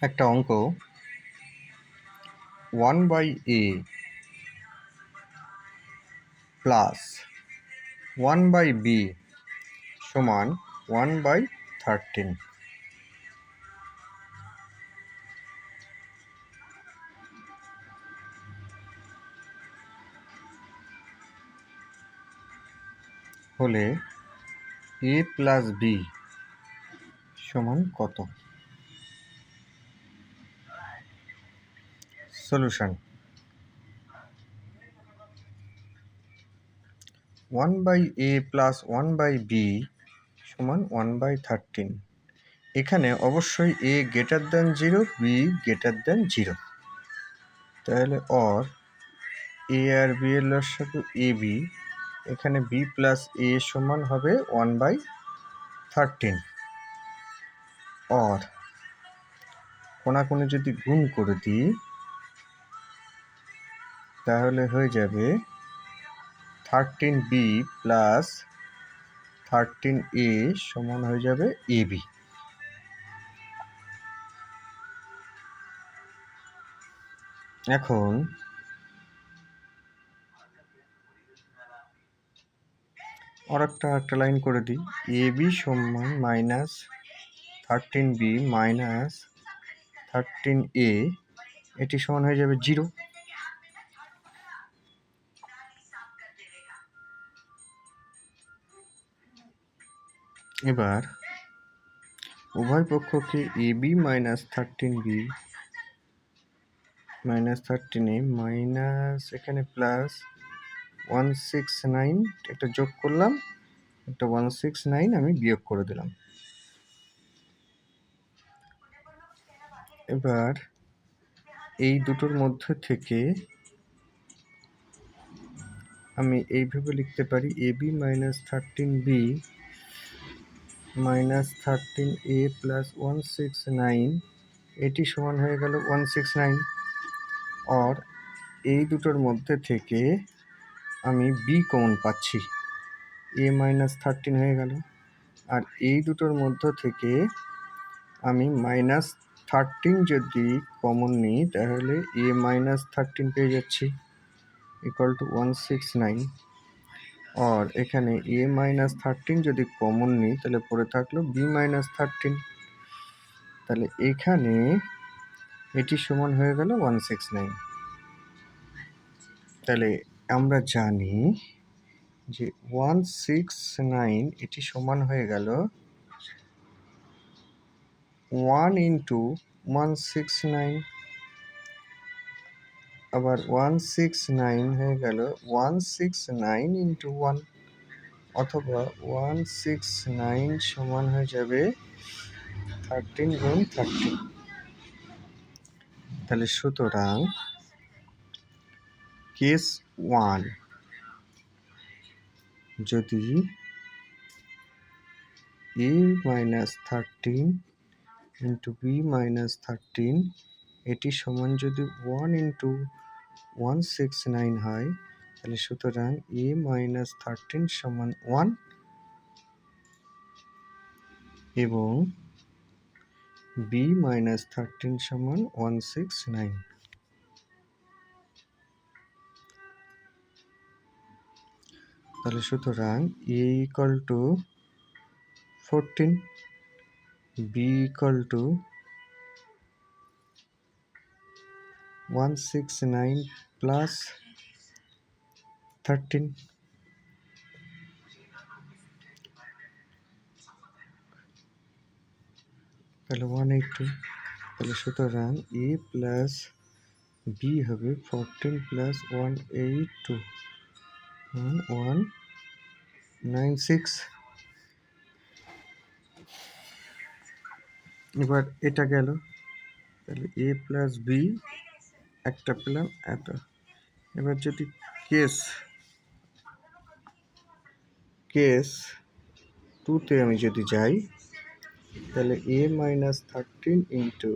একটা অঙ্ক 1/a plus 1/b সমান 1/13 হলে a প্লাস b সমান কত? সলিউশন 1/a প্লাস 1/b সমান 1/13। এখানে অবশ্যই a greater than 0, b greater than 0। তাহলে অর a আর b এর লসাগু ab, এখানে b প্লাস a সমান হবে 1/13। অর কোনাকুনি যদি গুণ করে দিই তাহলে হয়ে যাবে 13b প্লাস 13a সমান হয়ে যাবে ab। এখন আর একটা লাইন করে দিই, ab সমান মাইনাস 13b মাইনাস 13a, এটি সমান হয়ে যাবে 0। এবার উভয় পক্ষকে ab minus 13b minus 13a minus এখানে প্লাস 169 একটা যোগ করলাম, একটা 169 আমি বিয়োগ করে দিলাম। এবার এই দুটোর মধ্যে থেকে আমি এইভাবে লিখতে পারি ab minus 13b minus 13a plus 169, এটি সমান হয়ে গেল 169। আর এই দুটোর মধ্যে থেকে আমি b কমন পাচ্ছি, a মাইনাস 13 হয়ে গেল। আর এই দুটোর মধ্য থেকে আমি মাইনাস 13 যদি কমন নিই তাহলে a মাইনাস 13 পেয়ে যাচ্ছি ইকুয়াল টু 169। আর এখানে a মাইনাস 13 যদি কমন নিই তাহলে পড়ে থাকলো b মাইনাস 13। তাহলে এখানে এটি সমান হয়ে গেল 169। তাহলে আমরা জানি যে 169 এটি সমান হয়ে গেল 1 ইন্টু 169, আবার 169 হয়ে গেল 169 ইন্টু 1, অথবা 169 সমান হয়ে যাবে 13 গুণ 13। তাহলে সুতরাং কেস 1, যদি a minus 13 into b minus 13 এটি সমান যদি 1 ইন্টু 169 হয়, তাহলে সুতরাং a মাইনাস 13 সমান 1 এবং b মাইনাস 13 সমান 169। তাহলে সুতরাং a equal to 14, b equal to 169 plus 13, তাহলে 182। তাহলে সুতরাং a প্লাস b হবে 14 প্লাস 182 196। এবার এটা গেল, তাহলে a প্লাস b একটা পেলাম এত। এবার যদি কেস 2তে আমি যদি যাই তাহলে a minus 13 into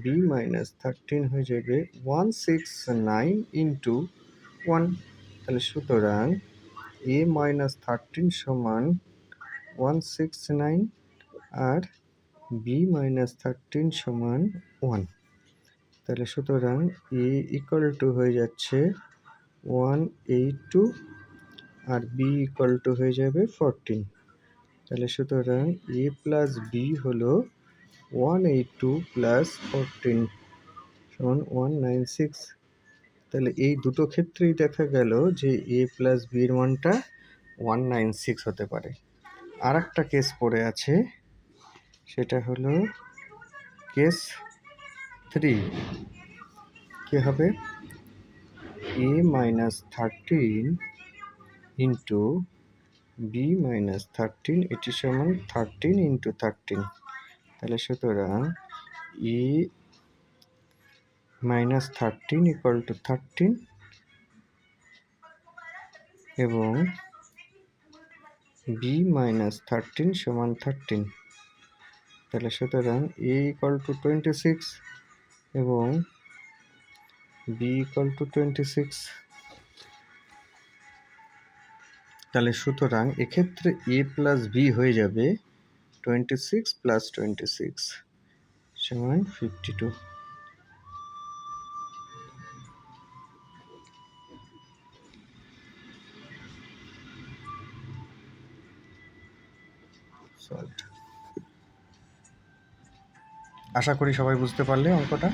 b minus 13 হয়ে যাবে 169 ইন্টু 1। তাহলে সুতরাং a মাইনাস 13 সমান 169 আর বি মাইনাস 13 সমান 1। তাহলে সুতরাং এ ইকুয়াল টু হয়ে যাচ্ছে 182 আর বি ইকুয়াল টু হয়ে যাবে 14। তাহলে সুতরাং এ প্লাস বি হলো 182 প্লাস 14 সমান 196। তাহলে এই দুটো ক্ষেত্রেই দেখা গেল যে এ প্লাস বির মানটা 196 হতে পারে। আর একটা কেস পড়ে আছে, সেটা হলো কেস 3। কি হবে? a minus 13 into B minus 13 এটি সমান 13 ইন্টু 13। তাহলে সুতরাং এ মাইনাস 13 ইকুয়াল টু 13 এবং বি মাইনাস 13 সমান 13। তাহলে সুতরাং এ ইকুয়াল টু 26 এবং বি ইকুয়াল টু 26। তাহলে সুতরাং এক্ষেত্রে এ প্লাস বি হয়ে যাবে 26 প্লাস 26 সমান 52। সলভড। আশা করি সবাই বুঝতে পারলে অঙ্কটা।